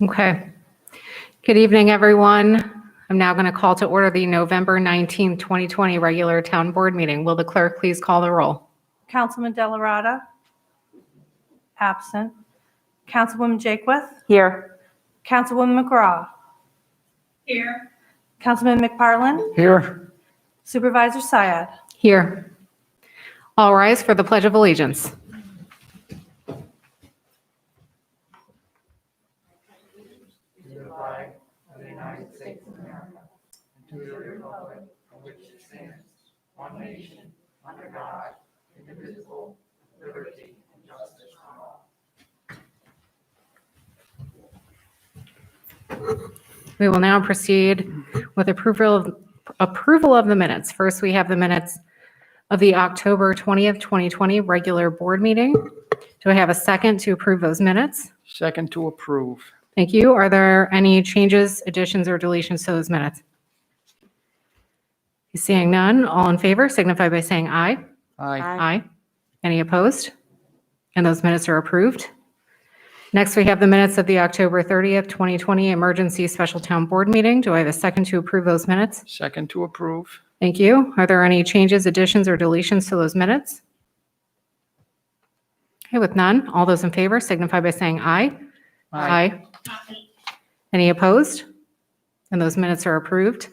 Okay. Good evening, everyone. I'm now going to call to order the November 19th, 2020 regular town board meeting. Will the clerk please call the roll? Councilman Delarada? Absent. Councilwoman Jakewith? Here. Councilwoman McGraw? Here. Councilman McParland? Here. Supervisor Syed? Here. All rise for the Pledge of Allegiance. To the flag of the United States of America, and to the republic for which it stands, one nation, under God, indivisible, with liberty and justice for all. We will now proceed with approval of the minutes. First, we have the minutes of the October 20th, 2020 regular board meeting. Do I have a second to approve those minutes? Second to approve. Thank you. Are there any changes, additions, or deletions to those minutes? Seeing none, all in favor signify by saying aye. Aye. Aye. Any opposed? And those minutes are approved. Next, we have the minutes of the October 30th, 2020 emergency special town board meeting. Do I have a second to approve those minutes? Second to approve. Thank you. Are there any changes, additions, or deletions to those minutes? Okay, with none, all those in favor signify by saying aye. Aye. Any opposed? And those minutes are approved.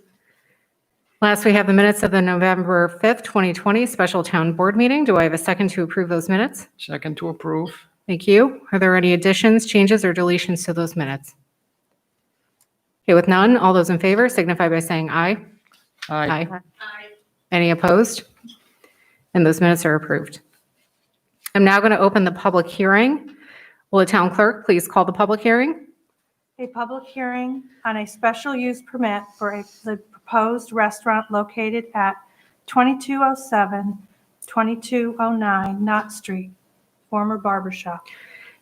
Last, we have the minutes of the November 5th, 2020 special town board meeting. Do I have a second to approve those minutes? Second to approve. Thank you. Are there any additions, changes, or deletions to those minutes? Okay, with none, all those in favor signify by saying aye. Aye. Any opposed? And those minutes are approved. I'm now going to open the public hearing. Will the town clerk please call the public hearing? A public hearing on a special use permit for the proposed restaurant located at 2207, 2209 Knott Street, former barber shop.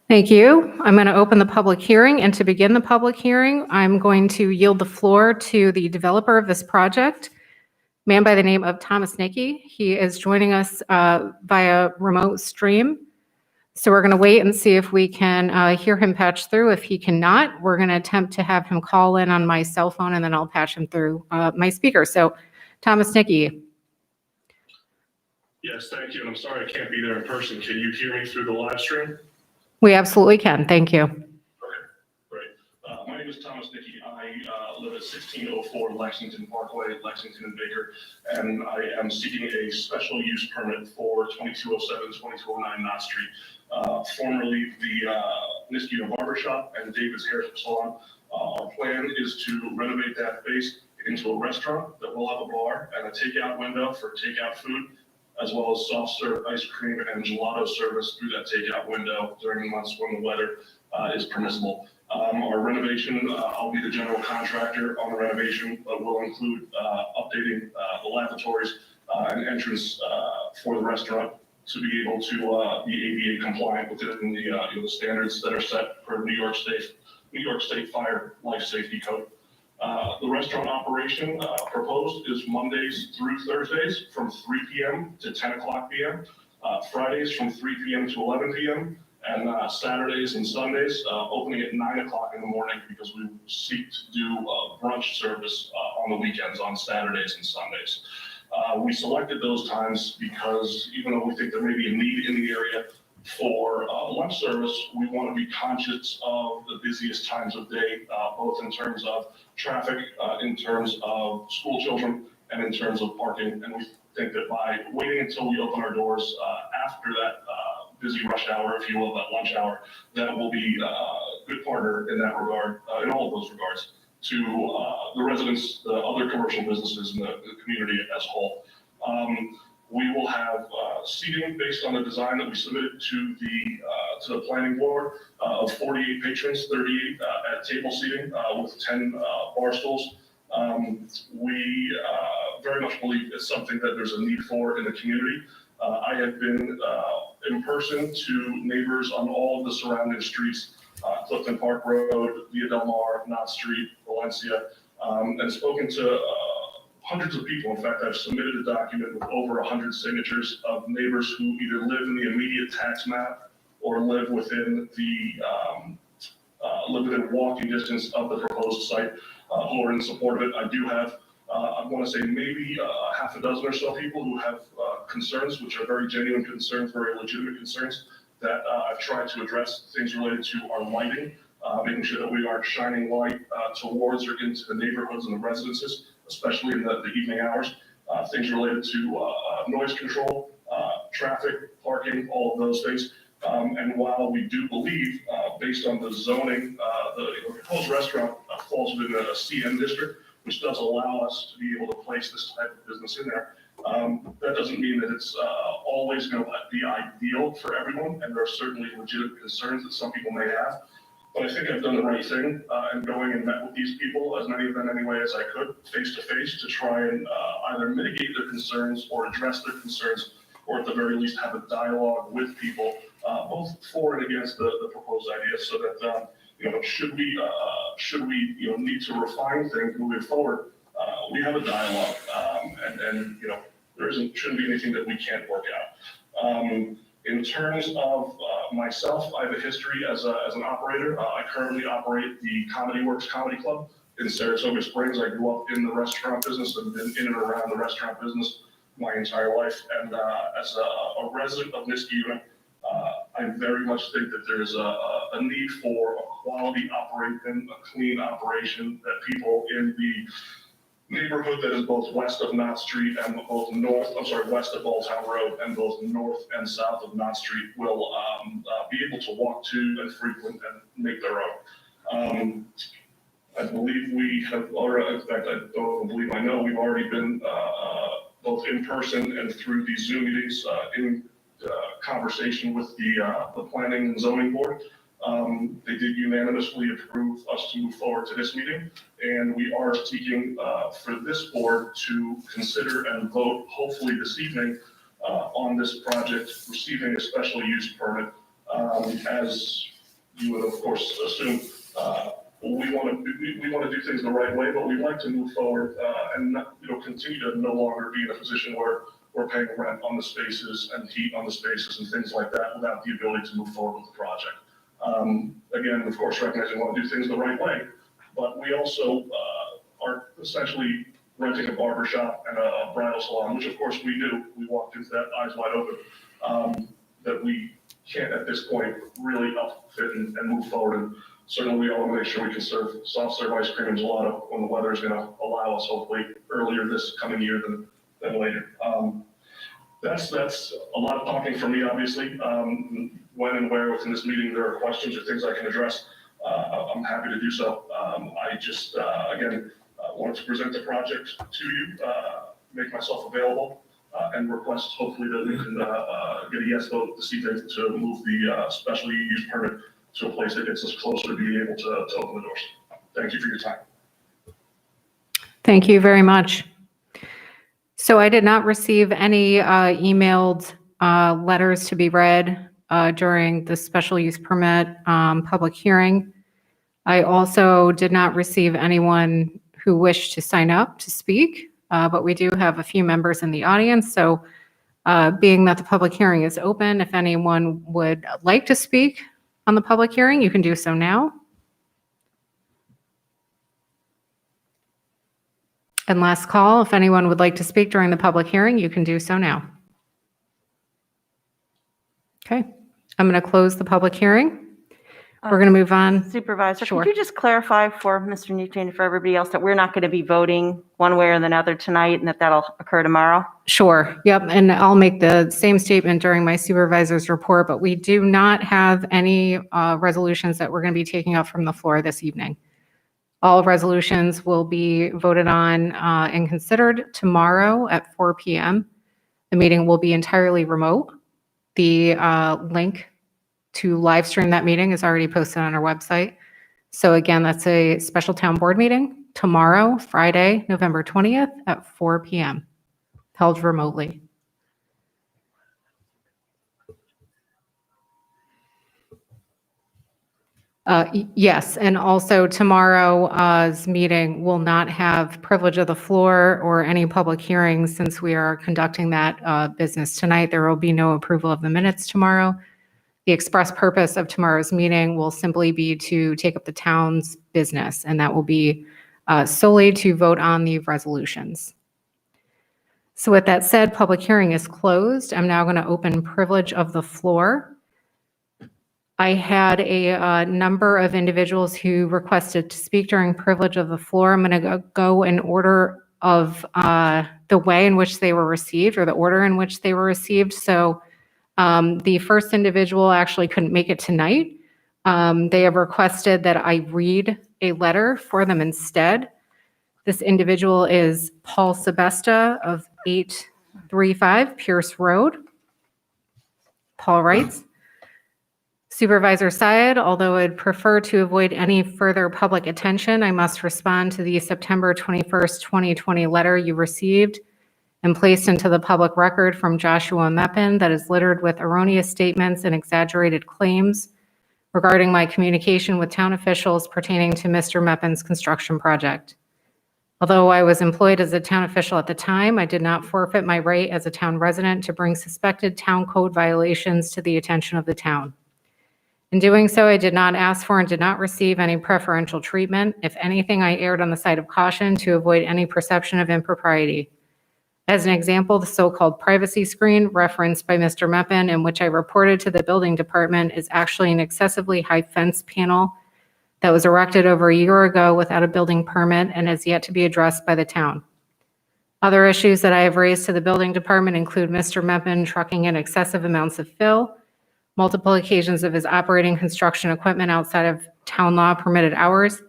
Thank you. I'm going to open the public hearing, and to begin the public hearing, I'm going to yield the floor to the developer of this project, a man by the name of Thomas Nicky. He is joining us via remote stream. So we're going to wait and see if we can hear him patch through. If he cannot, we're going to attempt to have him call in on my cell phone, and then I'll patch him through my speaker. So Thomas Nicky. Yes, thank you. And I'm sorry I can't be there in person. Can you hear me through the live stream? We absolutely can. Thank you. Okay, great. My name is Thomas Nicky. I live at 1604 Lexington Parkway, Lexington and Baker, and I am seeking a special use permit for 2207, 2209 Knott Street, formerly the Niskio Barber Shop and David's Hair Salon. Our plan is to renovate that base into a restaurant that will have a bar and a takeout window for takeout food, as well as soft serve ice cream and gelato service through that takeout window during the months when the weather is permissible. Our renovation, I'll be the general contractor on the renovation, but will include updating the lavatories and entrance for the restaurant to be able to be ADA compliant within the standards that are set for New York State Fire Life Safety Code. The restaurant operation proposed is Mondays through Thursdays from 3 p.m. to 10 o'clock p.m., Fridays from 3 p.m. to 11 p.m., and Saturdays and Sundays opening at 9 o'clock in the morning, because we seek to do brunch service on the weekends on Saturdays and Sundays. We selected those times because even though we think there may be a need in the area for lunch service, we want to be conscious of the busiest times of day, both in terms of traffic, in terms of school children, and in terms of parking. And we think that by waiting until we open our doors after that busy rush hour, if you will, that lunch hour, that will be a good partner in that regard, in all of those regards, to the residents, the other commercial businesses, and the community as a whole. We will have seating based on the design that we submitted to the planning board of 48 patrons, 38 at table seating with 10 bar stools. We very much believe it's something that there's a need for in the community. I have been in person to neighbors on all of the surrounding streets, Clifton Park Road, Via Del Mar, Knott Street, Valencia, and spoken to hundreds of people. In fact, I've submitted a document with over 100 signatures of neighbors who either live in the immediate tax map or live within the live within walking distance of the proposed site who are in support of it. I do have, I want to say maybe half a dozen or so people who have concerns, which are very genuine concerns, very legitimate concerns that I've tried to address, things related to our lighting, making sure that we are shining light towards or into the neighborhoods and the residences, especially in the evening hours. Things related to noise control, traffic, parking, all of those things. And while we do believe, based on the zoning, the proposed restaurant falls within a CN district, which does allow us to be able to place this type of business in there. That doesn't mean that it's always going to be ideal for everyone, and there are certainly legitimate concerns that some people may have. But I think I've done the right thing in going and met with these people, as many of them anyway as I could, face to face, to try and either mitigate their concerns or address their concerns, or at the very least have a dialogue with people, both for and against the proposed idea, so that should we need to refine things moving forward, we have a dialogue, and there shouldn't be anything that we can't work out. In terms of myself, I have a history as an operator. I currently operate the Comedy Works Comedy Club in Saratoga Springs. I grew up in the restaurant business and been in and around the restaurant business my entire life. And as a resident of Niskayuna, I very much think that there's a need for a quality operation, a clean operation, that people in the neighborhood that is both west of Knott Street and west of Balltown Road and both north and south of Knott Street will be able to walk to and frequent and make their own. I believe we have already, in fact, I don't believe I know, we've already been both in person and through these Zoom meetings in conversation with the Planning and Zoning Board. They did unanimously approve us to move forward to this meeting, and we are seeking for this board to consider and vote, hopefully this evening, on this project, receiving a special use permit. As you would, of course, assume, we want to do things the right way, but we'd like to move forward and not, continue to no longer be in a position where we're paying rent on the spaces and heat on the spaces and things like that without the ability to move forward with the project. Again, of course, recognizing we want to do things the right way, but we also are essentially renting a barber shop and a bridal salon, which of course we do. We walked into that eyes wide open, that we can't at this point really upfit and move forward. And certainly we all want to make sure we can serve soft serve ice cream and gelato when the weather is going to allow us, hopefully earlier this coming year than later. That's a lot of talking for me, obviously. When and where within this meeting there are questions or things I can address, I'm happy to do so. I just, again, wanted to present the project to you, make myself available, and request hopefully that we can get a yes vote this evening to move the special use permit to a place that gets us closer to being able to open the doors. Thank you for your time. Thank you very much. So I did not receive any emailed letters to be read during the special use permit public hearing. I also did not receive anyone who wished to sign up to speak, but we do have a few members in the audience. So being that the public hearing is open, if anyone would like to speak on the public hearing, you can do so now. And last call, if anyone would like to speak during the public hearing, you can do so now. Okay, I'm going to close the public hearing. We're going to move on. Supervisor, Sure. could you just clarify for Mr. Newton and for everybody else that we're not going to be voting one way or another tonight and that'll occur tomorrow? Sure, yep, and I'll make the same statement during my supervisor's report, but we do not have any resolutions that we're going to be taking up from the floor this evening. All resolutions will be voted on and considered tomorrow at 4 p.m. The meeting will be entirely remote. The link to live stream that meeting is already posted on our website. So again, that's a special town board meeting tomorrow, Friday, November 20th at 4 p.m. held remotely. Yes, and also tomorrow's meeting will not have privilege of the floor or any public hearings since we are conducting that business tonight. There will be no approval of the minutes tomorrow. the express purpose of tomorrow's meeting will simply be to take up the town's business, and that will be solely to vote on the resolutions. So with that said, public hearing is closed. I'm now going to open privilege of the floor. I had a number of individuals who requested to speak during privilege of the floor. I'm going to go in order of the way in which they were received, or the order in which they were received. So the first individual actually couldn't make it tonight. They have requested that I read a letter for them instead. This individual is Paul Sebesta of 835 Pierce Road. Paul writes, Supervisor Syed, although I'd prefer to avoid any further public attention, I must respond to the September 21st, 2020 letter you received and placed into the public record from Joshua Meppen that is littered with erroneous statements and exaggerated claims regarding my communication with town officials pertaining to Mr. Meppen's construction project. Although I was employed as a town official at the time, I did not forfeit my right as a town resident to bring suspected town code violations to the attention of the town. In doing so, I did not ask for and did not receive any preferential treatment. If anything, I erred on the side of caution to avoid any perception of impropriety. As an example, the so-called privacy screen referenced by Mr. Meppen, in which I reported to the building department, is actually an excessively high fence panel that was erected over a year ago without a building permit and has yet to be addressed by the town. Other issues that I have raised to the building department include Mr. Meppen trucking in excessive amounts of fill, multiple occasions of his operating construction equipment outside of town law permitted hours,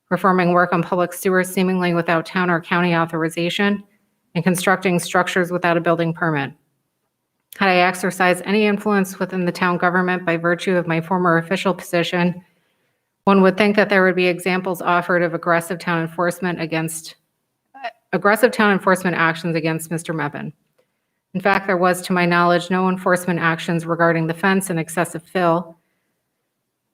performing work on public sewers seemingly without town or county authorization, and constructing structures without a building permit. Had I exercised any influence within the town government by virtue of my former official position, one would think that there would be examples offered of aggressive town enforcement actions against Mr. Meppen. In fact, there was, to my knowledge, no enforcement actions regarding the fence and excessive fill,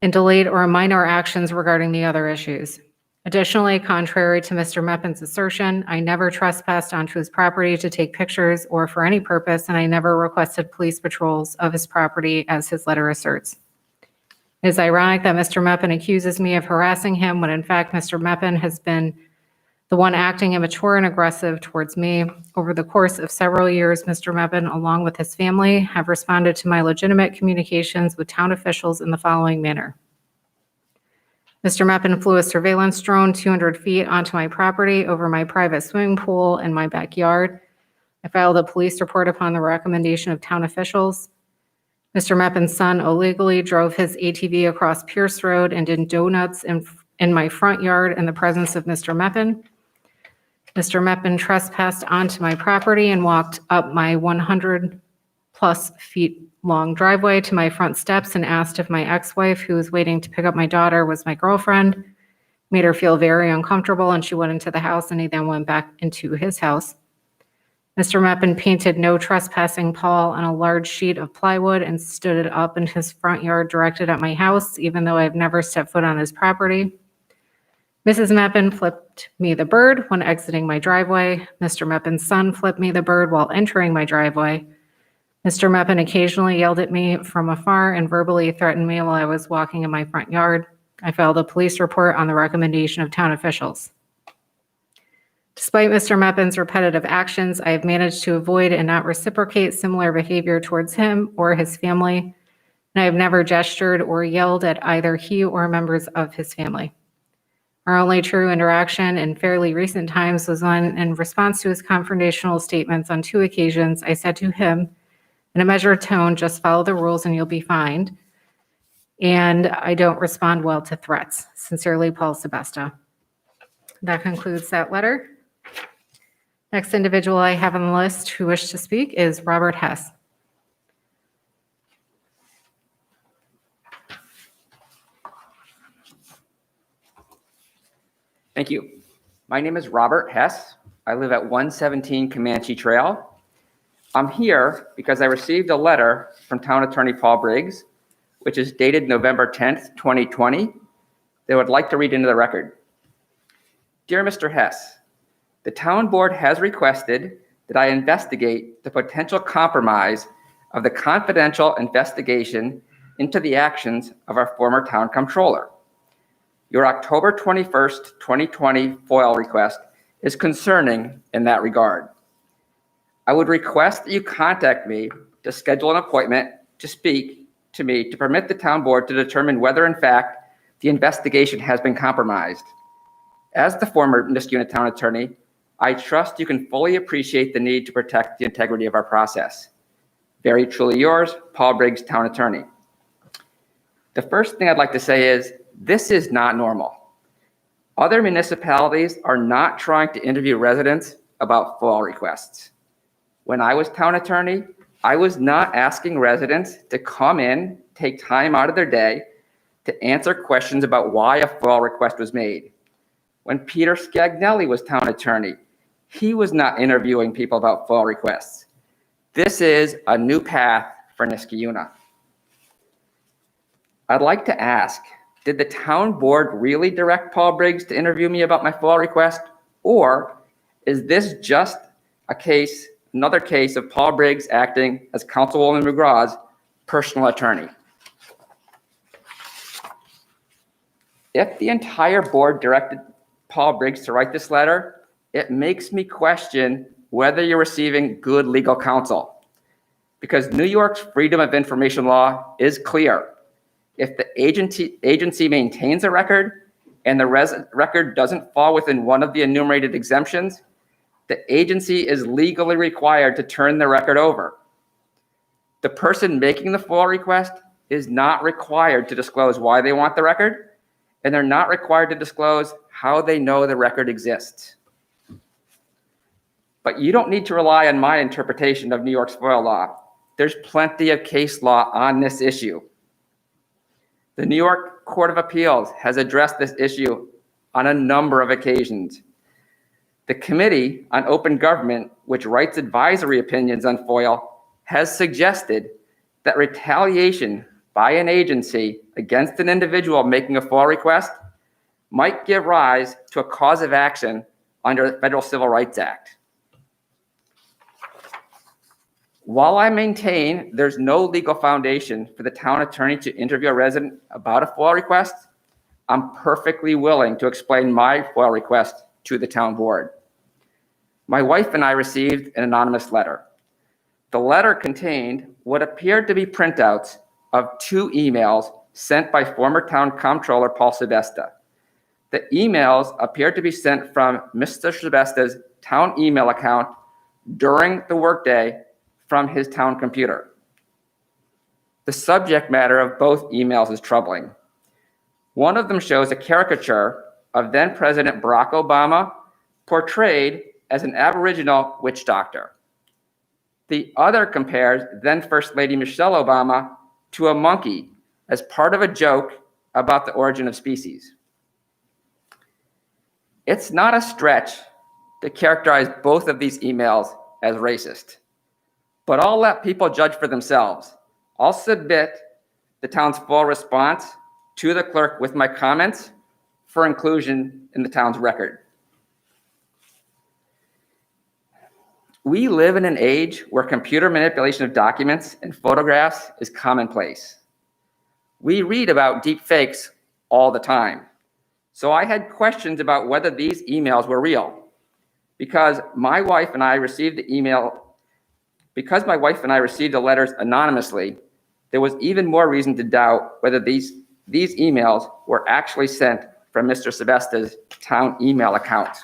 and delayed or minor actions regarding the other issues. Additionally, contrary to Mr. Meppen's assertion, I never trespassed onto his property to take pictures or for any purpose, and I never requested police patrols of his property, as his letter asserts. It is ironic that Mr. Meppen accuses me of harassing him when in fact Mr. Meppen has been the one acting immature and aggressive towards me. Over the course of several years, Mr. Meppen, along with his family, have responded to my legitimate communications with town officials in the following manner. Mr. Meppen flew a surveillance drone 200 feet onto my property over my private swimming pool and my backyard. I filed a police report upon the recommendation of town officials. Mr. Meppen's son illegally drove his ATV across Pierce Road and did donuts in my front yard in the presence of Mr. Meppen. Mr. Meppen trespassed onto my property and walked up my 100-plus feet long driveway to my front steps and asked if my ex-wife, who was waiting to pick up my daughter, was my girlfriend, made her feel very uncomfortable, and she went into the house, and he then went back into his house. Mr. Meppen painted "No Trespassing, Paul" on a large sheet of plywood and stood it up in his front yard directed at my house, even though I've never stepped foot on his property. Mrs. Meppen flipped me the bird when exiting my driveway. Mr. Meppen's son flipped me the bird while entering my driveway. Mr. Meppen occasionally yelled at me from afar and verbally threatened me while I was walking in my front yard. I filed a police report on the recommendation of town officials. Despite Mr. Meppen's repetitive actions, I have managed to avoid and not reciprocate similar behavior towards him or his family, and I have never gestured or yelled at either he or members of his family. Our only true interaction in fairly recent times was when, in response to his confrontational statements on 2 occasions, I said to him, in a measured tone, "Just follow the rules and you'll be fine." And I don't respond well to threats. Sincerely, Paul Sebesta. That concludes that letter. Next individual I have on the list who wished to speak is Robert Hess. Thank you. My name is Robert Hess. I live at 117 Comanche Trail. I'm here because I received a letter from Town Attorney Paul Briggs, which is dated November 10th, 2020, that I would like to read into the record. Dear Mr. Hess, the town board has requested that I investigate the potential compromise of the confidential investigation into the actions of our former town comptroller. Your October 21st, 2020 FOIL request is concerning in that regard. I would request that you contact me to schedule an appointment to speak to me to permit the town board to determine whether in fact the investigation has been compromised. As the former Niskayuna town attorney, I trust you can fully appreciate the need to protect the integrity of our process. Very truly yours, Paul Briggs, town attorney. The first thing I'd like to say is this is not normal. Other municipalities are not trying to interview residents about FOIL requests. When I was town attorney, I was not asking residents to come in, take time out of their day to answer questions about why a FOIL request was made. When Peter Scagnelli was town attorney, he was not interviewing people about FOIL requests. This is a new path for Niskayuna. I'd like to ask, did the town board really direct Paul Briggs to interview me about my FOIL request? Or is this just another case of Paul Briggs acting as Councilwoman McGraw's personal attorney? If the entire board directed Paul Briggs to write this letter, it makes me question whether you're receiving good legal counsel. Because New York's Freedom of Information law is clear. If the agency maintains a record and the record doesn't fall within one of the enumerated exemptions, the agency is legally required to turn the record over. The person making the FOIL request is not required to disclose why they want the record, and they're not required to disclose how they know the record exists. But you don't need to rely on my interpretation of New York's FOIL law. There's plenty of case law on this issue. The New York Court of Appeals has addressed this issue on a number of occasions. The Committee on Open Government, which writes advisory opinions on FOIL, has suggested that retaliation by an agency against an individual making a FOIL request might give rise to a cause of action under the Federal Civil Rights Act. While I maintain there's no legal foundation for the town attorney to interview a resident about a FOIL request, I'm perfectly willing to explain my FOIL request to the town board. My wife and I received an anonymous letter. The letter contained what appeared to be printouts of 2 emails sent by former town comptroller Paul Sebesta. The emails appeared to be sent from Mr. Sebesta's town email account during the workday from his town computer. The subject matter of both emails is troubling. One of them shows a caricature of then President Barack Obama portrayed as an Aboriginal witch doctor. The other compares then First Lady Michelle Obama to a monkey as part of a joke about the origin of species. It's not a stretch to characterize both of these emails as racist, but I'll let people judge for themselves. I'll submit the town's full response to the clerk with my comments for inclusion in the town's record. We live in an age where computer manipulation of documents and photographs is commonplace. We read about deep fakes all the time. So I had questions about whether these emails were real. Because my wife and I received the letters anonymously, there was even more reason to doubt whether these emails were actually sent from Mr. Sebesta's town email account.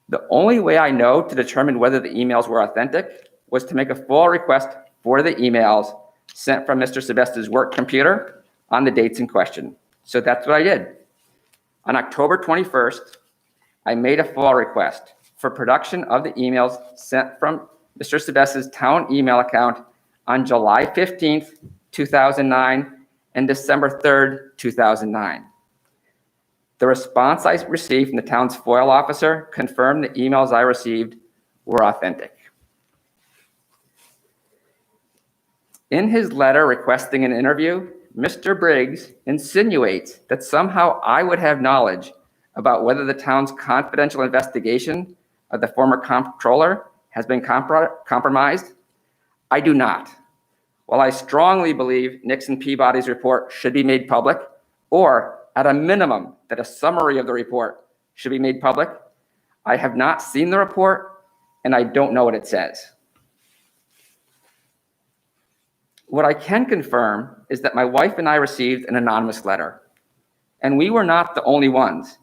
The only way I know to determine whether the emails were authentic was to make a full request for the emails sent from Mr. Sebesta's work computer on the dates in question. So that's what I did. On October 21st, I made a full request for production of the emails sent from Mr. Sebesta's town email account on July 15th, 2009 and December 3rd, 2009. The response I received from the town's FOIL officer confirmed the emails I received were authentic. In his letter requesting an interview, Mr. Briggs insinuates that somehow I would have knowledge about whether the town's confidential investigation of the former comptroller has been compromised. I do not. while I strongly believe Nixon Peabody's report should be made public, or at a minimum, that a summary of the report should be made public, I have not seen the report and I don't know what it says. What I can confirm is that my wife and I received an anonymous letter, and we were not the only ones.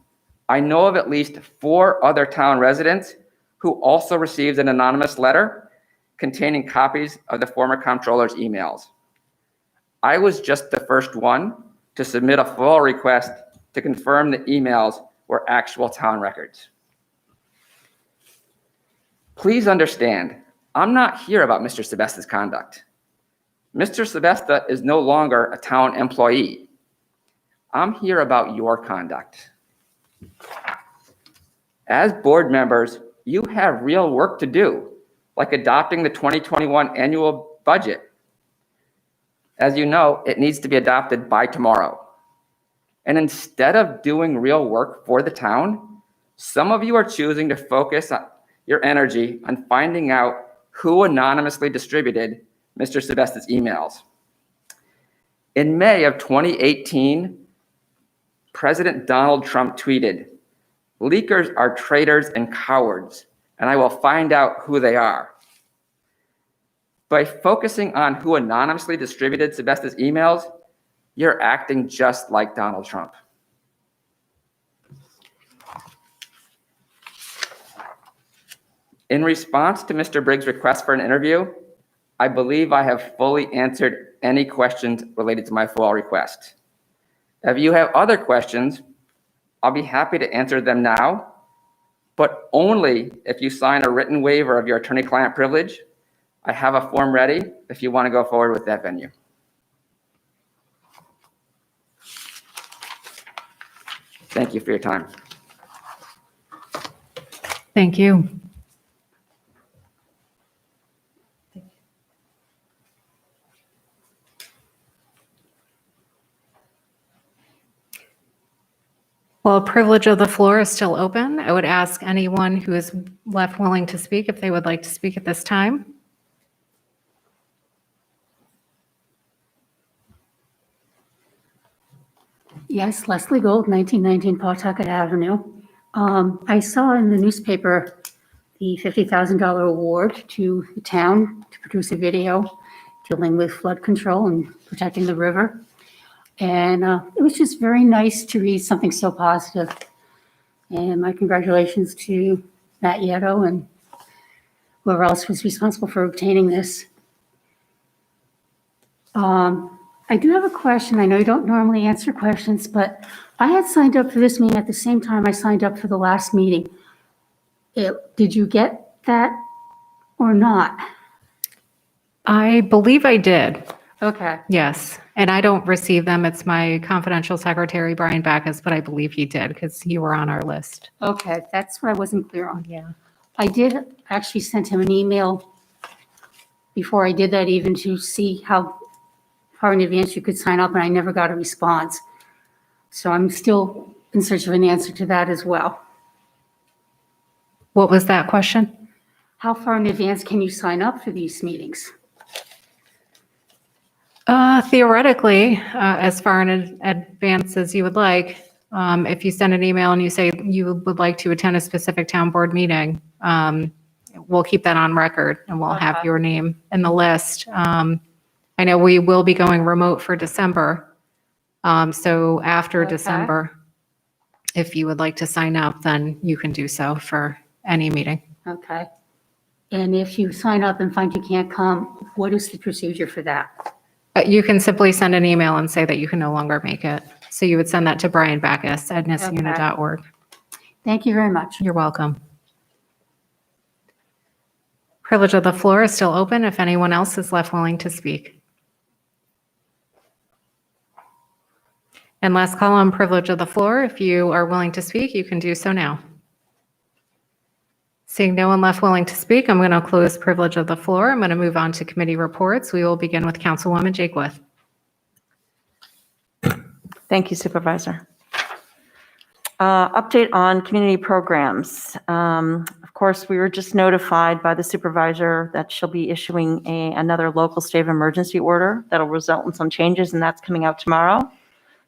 I know of at least 4 other town residents who also received an anonymous letter containing copies of the former comptroller's emails. I was just the first one to submit a FOIL request to confirm the emails were actual town records. Please understand, I'm not here about Mr. Sebesta's conduct. Mr. Sebesta is no longer a town employee. I'm here about your conduct. As board members, you have real work to do, like adopting the 2021 annual budget. As you know, it needs to be adopted by tomorrow. And instead of doing real work for the town, some of you are choosing to focus your energy on finding out who anonymously distributed Mr. Sebesta's emails. In May of 2018, President Donald Trump tweeted, "Leakers are traitors and cowards, and I will find out who they are." By focusing on who anonymously distributed Sebesta's emails, you're acting just like Donald Trump. In response to Mr. Briggs' request for an interview, I believe I have fully answered any questions related to my FOIL request. If you have other questions, I'll be happy to answer them now, but only if you sign a written waiver of your attorney-client privilege. I have a form ready if you want to go forward with that venue. Thank you for your time. Thank you. While privilege of the floor is still open, I would ask anyone who is left willing to speak if they would like to speak at this time. Yes, Leslie Gold, 1919 Pawtucket Avenue. I saw in the newspaper the $50,000 award to the town to produce a video dealing with flood control and protecting the river. And it was just very nice to read something so positive. And my congratulations to Matt Yetto and whoever else was responsible for obtaining this. I do have a question. I know you don't normally answer questions, but I had signed up for this meeting at the same time I signed up for the last meeting. Did you get that or not? I believe I did. Okay. Yes. And I don't receive them. It's my confidential secretary, Brian Backus, but I believe he did because you were on our list. Okay, that's what I wasn't clear on. Yeah. I did actually send him an email before I did that even to see how far in advance you could sign up, and I never got a response. So I'm still in search of an answer to that as well. What was that question? How far in advance can you sign up for these meetings? Theoretically, as far in advance as you would like, if you send an email and you say you would like to attend a specific town board meeting, we'll keep that on record and we'll have Okay. your name in the list. I know we will be going remote for December. So after Okay. December, if you would like to sign up, then you can do so for any meeting. Okay. And if you sign up and find you can't come, what is the procedure for that? You can simply send an email and say that you can no longer make it. So you would send that to Brian Backus at nisuna.org. Thank you very much. You're welcome. Privilege of the floor is still open if anyone else is left willing to speak. And last call on privilege of the floor. If you are willing to speak, you can do so now. Seeing no one left willing to speak, I'm going to close privilege of the floor. I'm going to move on to committee reports. We will begin with Councilwoman Jakewith. Thank you, Supervisor. Update on community programs. Of course, we were just notified by the supervisor that she'll be issuing another local state of emergency order that'll result in some changes, and that's coming out tomorrow.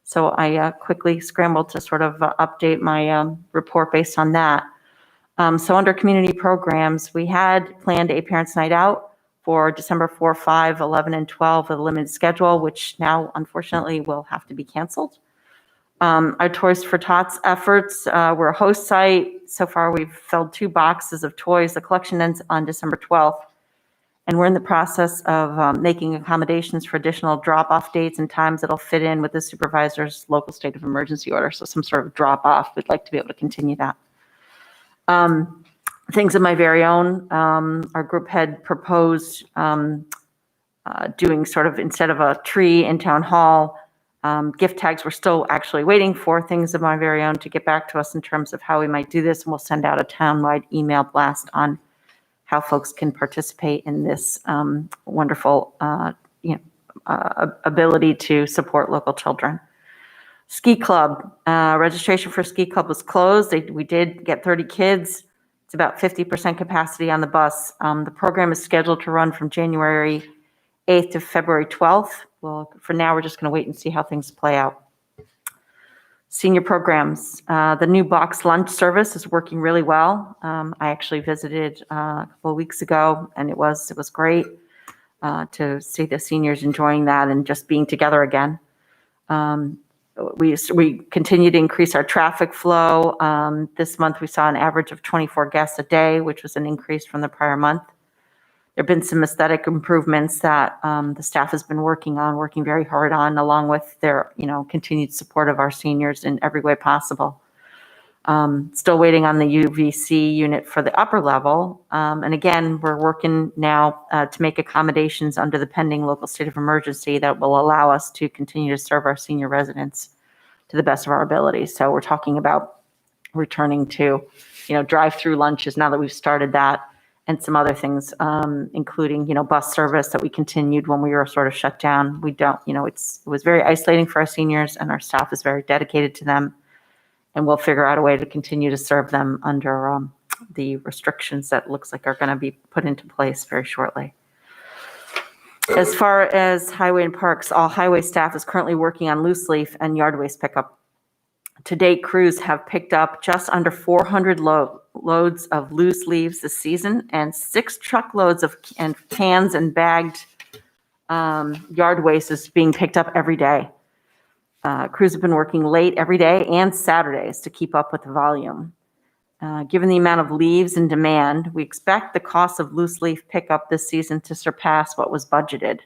So I quickly scrambled to sort of update my report based on that. So under community programs, we had planned a parents' night out for December 4, 5, 11, and 12 with a limited schedule, which now unfortunately will have to be canceled. Our Toys for Tots efforts, we're a host site. So far, we've filled 2 boxes of toys. The collection ends on December 12th. And we're in the process of making accommodations for additional drop-off dates and times that'll fit in with the supervisor's local state of emergency order. So some sort of drop-off, we'd like to be able to continue that. Things of my very own, our group had proposed doing sort of, instead of a tree in town hall, gift tags. We're still actually waiting for things of my very own to get back to us in terms of how we might do this, and we'll send out a townwide email blast on how folks can participate in this wonderful ability to support local children. Ski club, registration for ski club was closed. We did get 30 kids. It's about 50% capacity on the bus. The program is scheduled to run from January 8th to February 12th. Well, for now, we're just going to wait and see how things play out. Senior programs. The new box lunch service is working really well. I actually visited a couple of weeks ago, and it was great to see the seniors enjoying that and just being together again. We continue to increase our traffic flow. This month, we saw an average of 24 guests a day, which was an increase from the prior month. There have been some aesthetic improvements that the staff has been working very hard on, along with their, continued support of our seniors in every way possible. Still waiting on the UVC unit for the upper level. And again, we're working now to make accommodations under the pending local state of emergency that will allow us to continue to serve our senior residents to the best of our abilities. So we're talking about returning to, drive-through lunches now that we've started that, and some other things, including, bus service that we continued when we were sort of shut down. We don't, it was very isolating for our seniors, and our staff is very dedicated to them. And we'll figure out a way to continue to serve them under the restrictions that looks like are going to be put into place very shortly. As far as highway and parks, all highway staff is currently working on loose leaf and yard waste pickup. To date, crews have picked up just under 400 loads of loose leaves this season, and 6 truckloads of cans and bagged yard waste is being picked up every day. Crews have been working late every day and Saturdays to keep up with the volume. Given the amount of leaves in demand, we expect the cost of loose leaf pickup this season to surpass what was budgeted.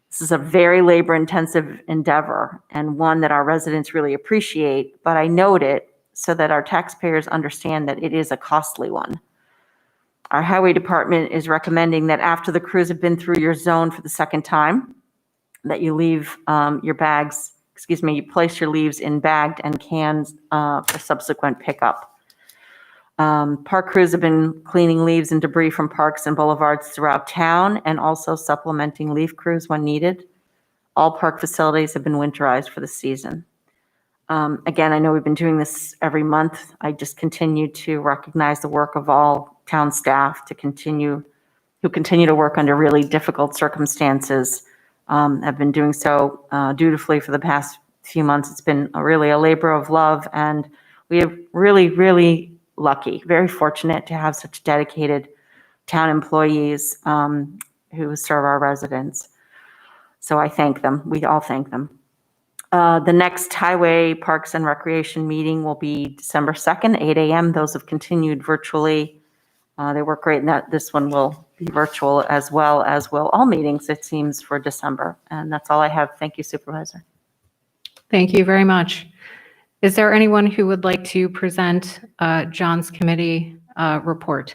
This is a very labor-intensive endeavor and one that our residents really appreciate, but I note it so that our taxpayers understand that it is a costly one. Our highway department is recommending that after the crews have been through your zone for the second time, that you leave you place your leaves in bagged and cans for subsequent pickup. Park crews have been cleaning leaves and debris from parks and boulevards throughout town, and also supplementing leaf crews when needed. All park facilities have been winterized for the season. Again, I know we've been doing this every month. I just continue to recognize the work of all town staff who continue to work under really difficult circumstances. Have been doing so dutifully for the past few months. It's been really a labor of love, and we have really lucky, very fortunate to have such dedicated town employees who serve our residents. So I thank them. We all thank them. The next Highway, Parks, and Recreation meeting will be December 2nd, 8 a.m. Those have continued virtually. They work great, and this one will be virtual as well as will all meetings, it seems, for December. And that's all I have. Thank you, Supervisor. Thank you very much. Is there anyone who would like to present John's committee report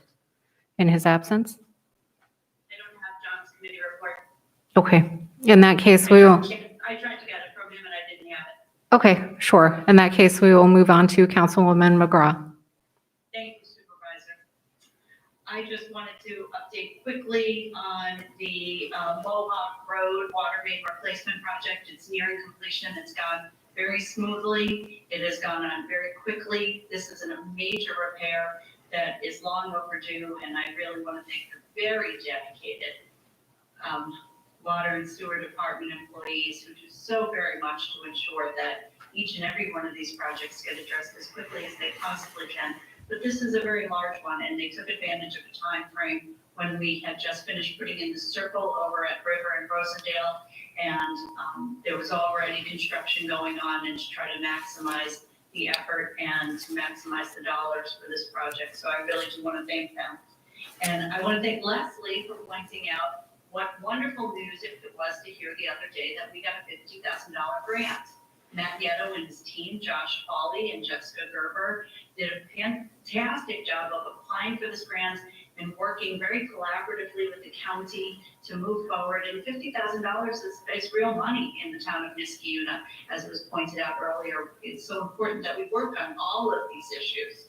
in his absence? I don't have John's committee report. Okay, in that case, we will. I tried to get it from him and I didn't have it. Okay, sure. In that case, we will move on to Councilwoman McGraw. Thank you, Supervisor. I just wanted to update quickly on the Mohawk Road water main replacement project. It's nearing completion. It's gone very smoothly. It has gone on very quickly. This is a major repair that is long overdue, and I really want to thank the very dedicated water and sewer department employees who do so very much to ensure that each and every one of these projects get addressed as quickly as they possibly can. But this is a very large one, and they took advantage of the time frame when we had just finished putting in the circle over at River and Rosendale, and there was already construction going on, and to try to maximize the effort and to maximize the dollars for this project. So I really do want to thank them. And I want to thank Leslie for pointing out what wonderful news it was to hear the other day that we got a $50,000 grant. Matt Yetto and his team, Josh Hawley and Jessica Gerber, did a fantastic job of applying for this grant and working very collaboratively with the county to move forward. And $50,000 is real money in the town of Niskayuna, as was pointed out earlier. It's so important that we work on all of these issues.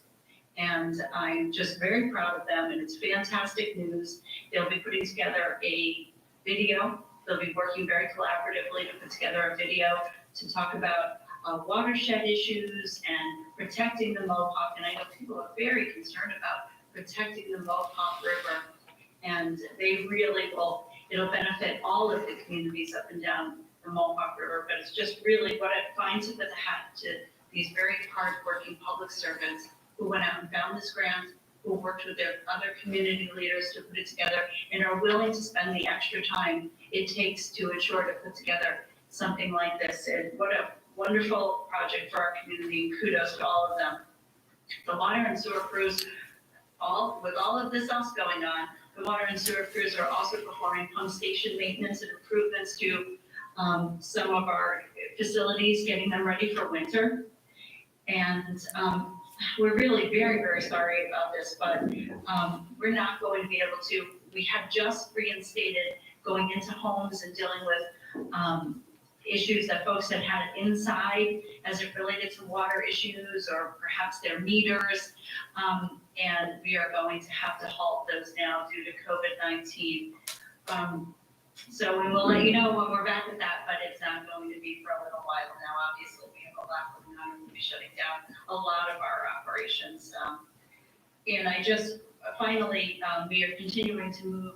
And I'm just very proud of them, and it's fantastic news. They'll be putting together a video. They'll be working very collaboratively to put together a video to talk about watershed issues and protecting the Mohawk. And I know people are very concerned about protecting the Mohawk River, and they really will. It'll benefit all of the communities up and down the Mohawk River, but it's just really what I find to put the hat to these very hardworking public servants who went out and found this grant, who worked with their other community leaders to put it together, and are willing to spend the extra time it takes to ensure to put together something like this. And what a wonderful project for our community. Kudos to all of them. The water and sewer crews, with all of this else going on, the water and sewer crews are also performing pump station maintenance and improvements to some of our facilities, getting them ready for winter. And we're really very, very sorry about this, but we're not going to be able to. We have just reinstated going into homes and dealing with issues that folks had inside as it related to water issues or perhaps their meters. And we are going to have to halt those now due to COVID-19. So we will let you know when we're back with that, but it's not going to be for a little while now. Obviously, we have a lot going on, and we'll be shutting down a lot of our operations. And I just, finally, we are continuing to move.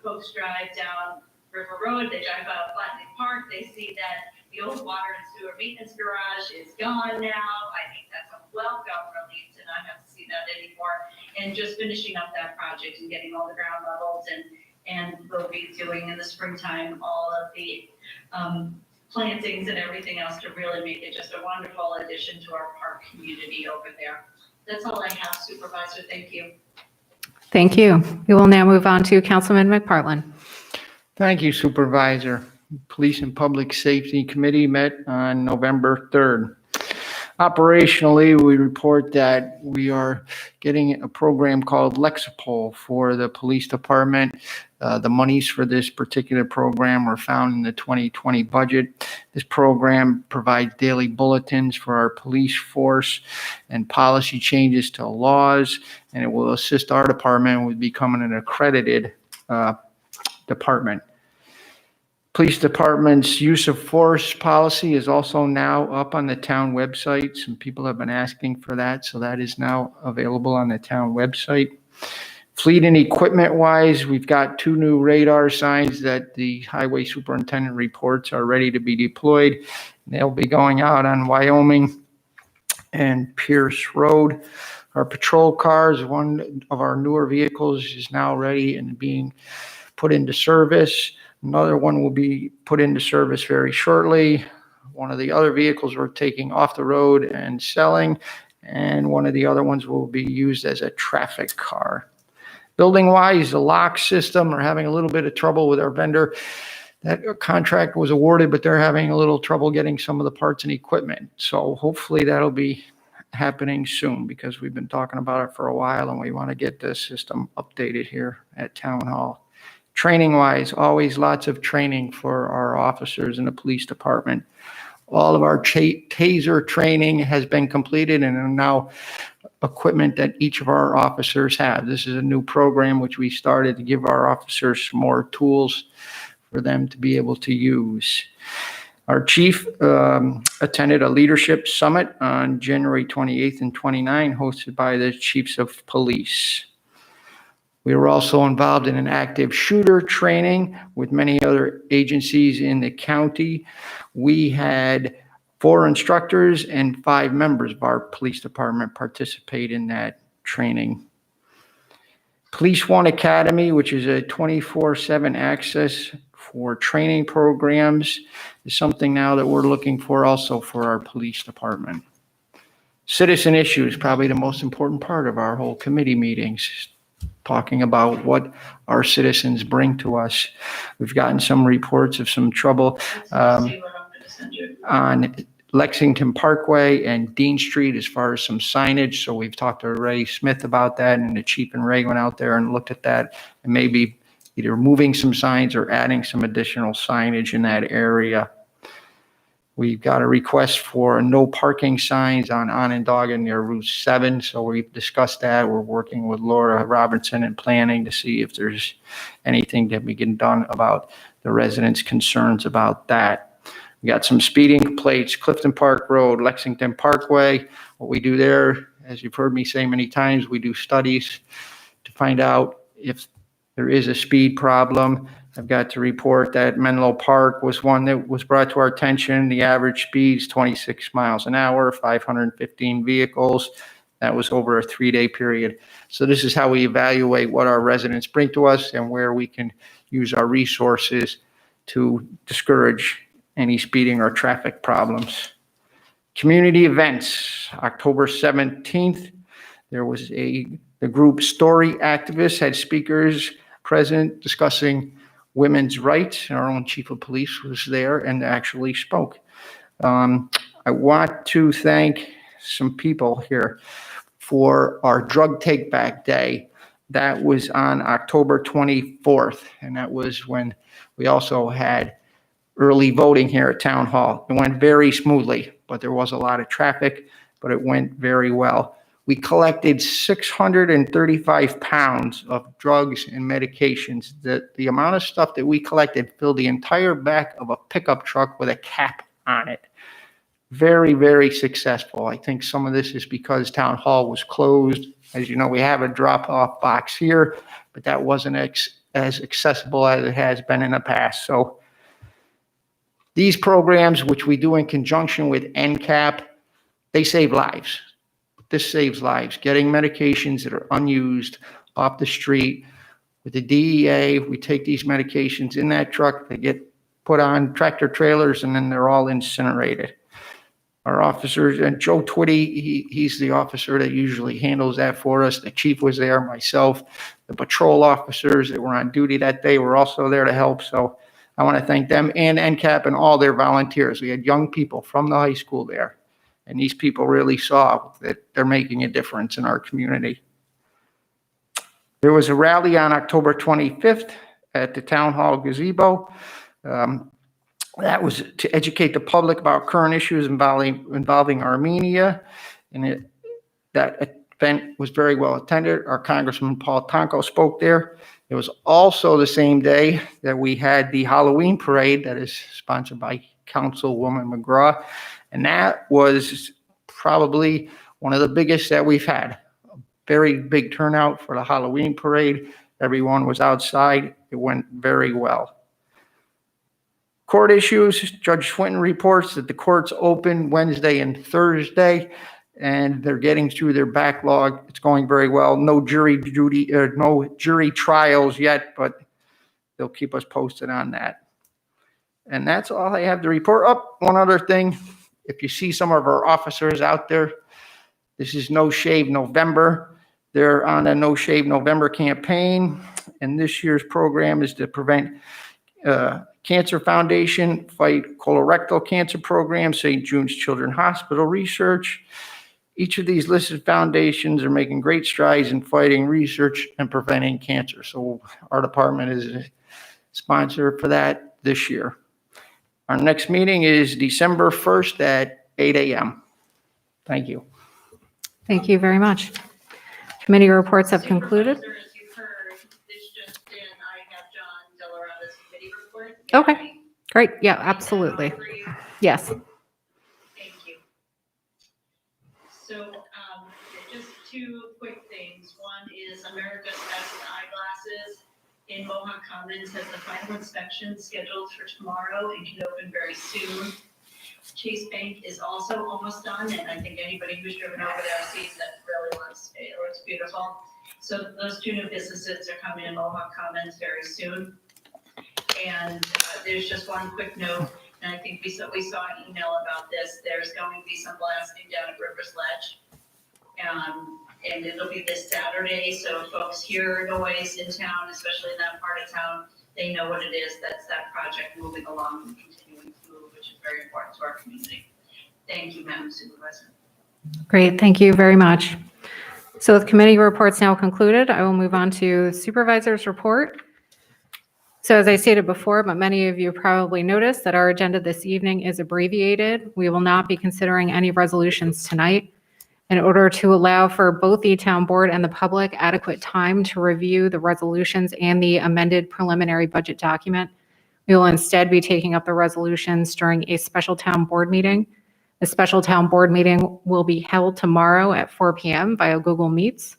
Folks drive down River Road, they drive out Flatney Park, they see that the old water and sewer maintenance garage is gone now. I think that's a welcome relief to not have to see that anymore. And just finishing up that project and getting all the ground levels, and we'll be doing in the springtime all of the plantings and everything else to really make it just a wonderful addition to our park community over there. That's all I have, Supervisor. Thank you. Thank you. We will now move on to Councilman McPartlin. Thank you, Supervisor. Police and Public Safety Committee met on November 3rd. Operationally, we report that we are getting a program called Lexapol for the police department. The monies for this particular program were found in the 2020 budget. This program provides daily bulletins for our police force and policy changes to laws, and it will assist our department with becoming an accredited department. Police Department's use of force policy is also now up on the town website. Some people have been asking for that, so that is now available on the town website. Fleet and equipment wise, we've got 2 new radar signs that the highway superintendent reports are ready to be deployed. They'll be going out on Wyoming and Pierce Road. Our patrol cars, one of our newer vehicles, is now ready and being put into service. Another one will be put into service very shortly. One of the other vehicles we're taking off the road and selling, and one of the other ones will be used as a traffic car. Building-wise, the lock system, we're having a little bit of trouble with our vendor. That contract was awarded, but they're having a little trouble getting some of the parts and equipment. So hopefully that'll be happening soon, because we've been talking about it for a while and we want to get the system updated here at Town Hall. Training-wise, always lots of training for our officers in the police department. All of our taser training has been completed, and now equipment that each of our officers have. This is a new program which we started to give our officers more tools for them to be able to use. Our chief attended a leadership summit on January 28th and 29th, hosted by the chiefs of police. We were also involved in an active shooter training with many other agencies in the county. We had 4 instructors and 5 members of our police department participate in that training. Police One Academy, which is a 24/7 access for training programs, is something now that we're looking for also for our police department. Citizen issues, probably the most important part of our whole committee meetings, talking about what our citizens bring to us. We've gotten some reports of some trouble on Lexington Parkway and Dean Street as far as some signage. So we've talked to Ray Smith about that, and the chief and Ray went out there and looked at that, and maybe either moving some signs or adding some additional signage in that area. We've got a request for no parking signs on Onondaga near Route 7. So we've discussed that. We're working with Laura Robinson and planning to see if there's anything that we can done about the residents' concerns about that. We got some speeding complaints, Clifton Park Road, Lexington Parkway. What we do there, as you've heard me say many times, we do studies to find out if there is a speed problem. I've got to report that Menlo Park was one that was brought to our attention. The average speed is 26 miles an hour, 515 vehicles. That was over a 3-day period. So this is how we evaluate what our residents bring to us and where we can use our resources to discourage any speeding or traffic problems. Community events, October 17th, there was the group Story Activists had speakers present discussing women's rights. Our own chief of police was there and actually spoke. I want to thank some people here for our drug take back day. That was on October 24th, and that was when we also had early voting here at Town Hall. It went very smoothly, but there was a lot of traffic, but it went very well. We collected 635 pounds of drugs and medications. The amount of stuff that we collected filled the entire back of a pickup truck with a cap on it. Very, very successful. I think some of this is because Town Hall was closed. As you know, we have a drop-off box here, but that wasn't as accessible as it has been in the past. So these programs, which we do in conjunction with NCAP, they save lives. This saves lives. Getting medications that are unused off the street. With the DEA, we take these medications in that truck, they get put on tractor trailers, and then they're all incinerated. Our officers, and Joe Twitty, he's the officer that usually handles that for us. The chief was there, myself, the patrol officers that were on duty that day were also there to help. So I want to thank them and NCAP and all their volunteers. We had young people from the high school there. And these people really saw that they're making a difference in our community. There was a rally on October 25th at the Town Hall gazebo. That was to educate the public about current issues involving Armenia. And that event was very well attended. Our Congressman Paul Tonko spoke there. It was also the same day that we had the Halloween parade that is sponsored by Councilwoman McGraw. And that was probably one of the biggest that we've had. A very big turnout for the Halloween parade. Everyone was outside. It went very well. Court issues. Judge Swinton reports that the courts open Wednesday and Thursday, and they're getting through their backlog. It's going very well. No jury duty, no jury trials yet, but they'll keep us posted on that. And that's all I have to report. Oh, one other thing. If you see some of our officers out there, this is No Shave November. They're on a No Shave November campaign, and this year's program is to prevent Cancer Foundation, fight colorectal cancer program, St. Jude's Children's Hospital research. Each of these listed foundations are making great strides in fighting research and preventing cancer. So our department is a sponsor for that this year. Our next meeting is December 1st at 8 a.m. Thank you. Thank you very much. Committee reports have concluded. Supervisor, as you heard, this just in, I have John Delarada's committee report. Okay, Right, yeah, absolutely. For you? Yes. Thank you. So, just two quick things. One is America's Best Eyeglasses in Mohawk Commons has the final inspection scheduled for tomorrow and can open very soon. Chase Bank is also almost done, and I think anybody who's driven over there sees that really looks beautiful. So those two new businesses are coming in Mohawk Commons very soon. And there's just one quick note, and I think we saw an email about this. There's going to be some blasting down at Rivers Ledge. And it'll be this Saturday, so if folks hear noise in town, especially in that part of town, they know what it is. That's that project moving along and continuing to move, which is very important to our community. Thank you, Madam Supervisor. Great, thank you very much. So with committee reports now concluded, I will move on to supervisor's report. So as I stated before, but many of you probably noticed that our agenda this evening is abbreviated. We will not be considering any resolutions tonight. In order to allow for both the town board and the public adequate time to review the resolutions and the amended preliminary budget document, we will instead be taking up the resolutions during a special town board meeting. The special town board meeting will be held tomorrow at 4 p.m. via Google Meets.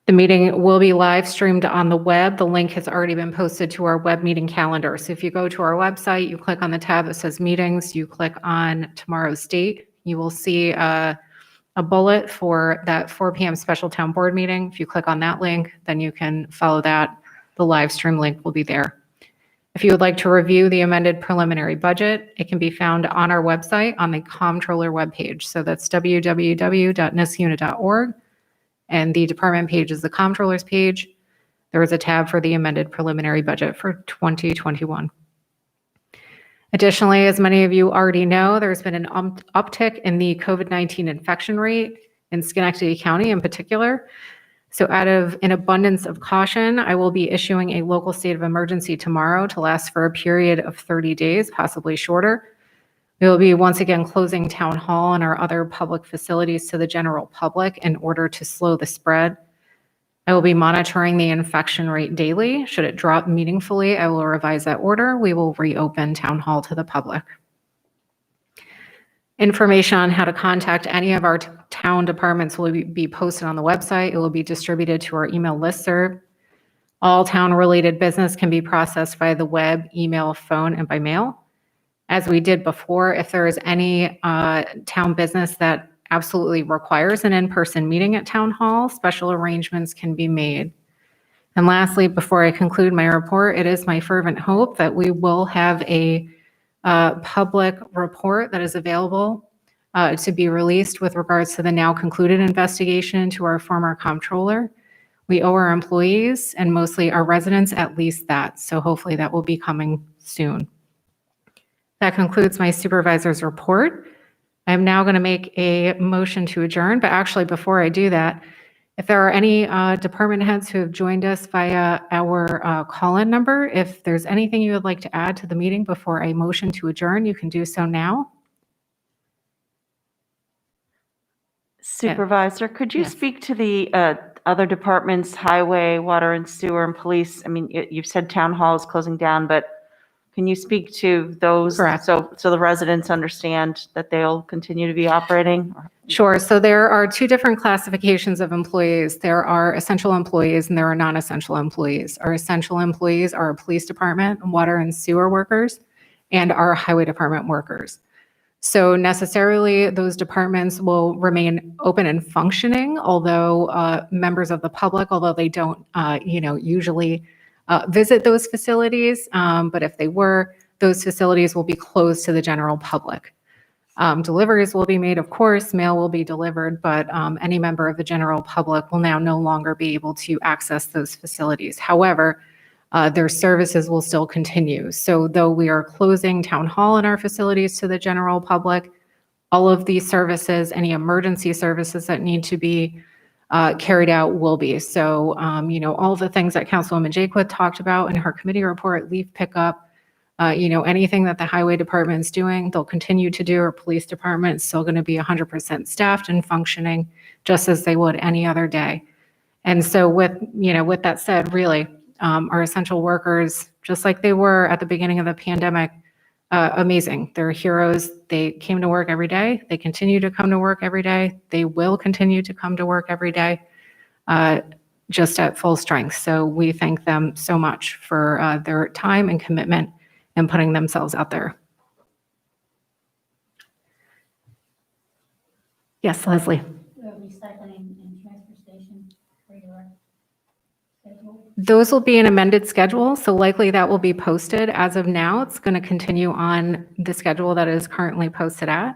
The meeting will be live streamed on the web. The link has already been posted to our web meeting calendar. So if you go to our website, you click on the tab that says meetings, you click on tomorrow's date, you will see a bullet for that 4 p.m. special town board meeting. If you click on that link, then you can follow that. The live stream link will be there. If you would like to review the amended preliminary budget, it can be found on our website on the comptroller webpage. So that's www.nisuna.org. And the department page is the comptroller's page. There is a tab for the amended preliminary budget for 2021. Additionally, as many of you already know, there's been an uptick in the COVID-19 infection rate in Schenectady County in particular. So out of an abundance of caution, I will be issuing a local state of emergency tomorrow to last for a period of 30 days, possibly shorter. We will be once again closing town hall and our other public facilities to the general public in order to slow the spread. I will be monitoring the infection rate daily. Should it drop meaningfully, I will revise that order. We will reopen town hall to the public. Information on how to contact any of our town departments will be posted on the website. It will be distributed to our email listserv. All town-related business can be processed via the web, email, phone, and by mail. As we did before, if there is any town business that absolutely requires an in-person meeting at town hall, special arrangements can be made. And lastly, before I conclude my report, it is my fervent hope that we will have a public report that is available to be released with regards to the now concluded investigation into our former comptroller. We owe our employees and mostly our residents at least that. So hopefully that will be coming soon. That concludes my supervisor's report. I'm now going to make a motion to adjourn, but actually before I do that, if there are any department heads who have joined us via our call-in number, if there's anything you would like to add to the meeting before a motion to adjourn, you can do so now. Supervisor, could you Yes. speak to the other departments, highway, water and sewer, and police? I mean, you've said town hall is closing down, but can you speak to those? Correct. So the residents understand that they'll continue to be operating? Sure. So there are two different classifications of employees. There are essential employees and there are non-essential employees. Our essential employees are our police department, water and sewer workers, and our highway department workers. So necessarily those departments will remain open and functioning, although members of the public, although they don't, usually visit those facilities, but if they were, those facilities will be closed to the general public. Deliveries will be made, of course, mail will be delivered, but any member of the general public will now no longer be able to access those facilities. However, their services will still continue. So though we are closing town hall and our facilities to the general public, all of these services, any emergency services that need to be carried out will be. So, all the things that Councilwoman Jaquith talked about in her committee report, leaf pickup, anything that the highway department is doing, they'll continue to do. Our police department is still going to be 100% staffed and functioning just as they would any other day. And so with that said, really, our essential workers, just like they were at the beginning of the pandemic, amazing. They're heroes. They came to work every day. They continue to come to work every day. They will continue to come to work every day, just at full strength. So we thank them so much for their time and commitment and putting themselves out there. Yes, Leslie. The recycling and transfer station for your schedule? Those will be an amended schedule, so likely that will be posted. As of now, it's going to continue on the schedule that is currently posted at.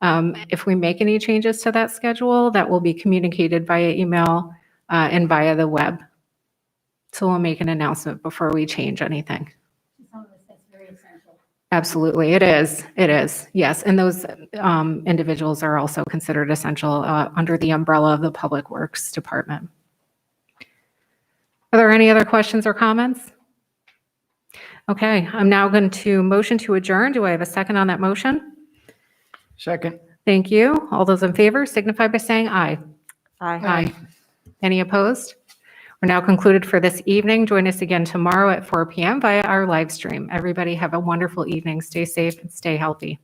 If we make any changes to that schedule, that will be communicated via email and via the web. So we'll make an announcement before we change anything. Some of this, that's very essential. Absolutely, it is. It is, yes. And those individuals are also considered essential under the umbrella of the Public Works Department. Are there any other questions or comments? Okay, I'm now going to motion to adjourn. Do I have a second on that motion? Second. Thank you. All those in favor signify by saying aye. Aye. Any opposed? We're now concluded for this evening. Join us again tomorrow at 4 p.m. via our live stream. Everybody have a wonderful evening. Stay safe and stay healthy.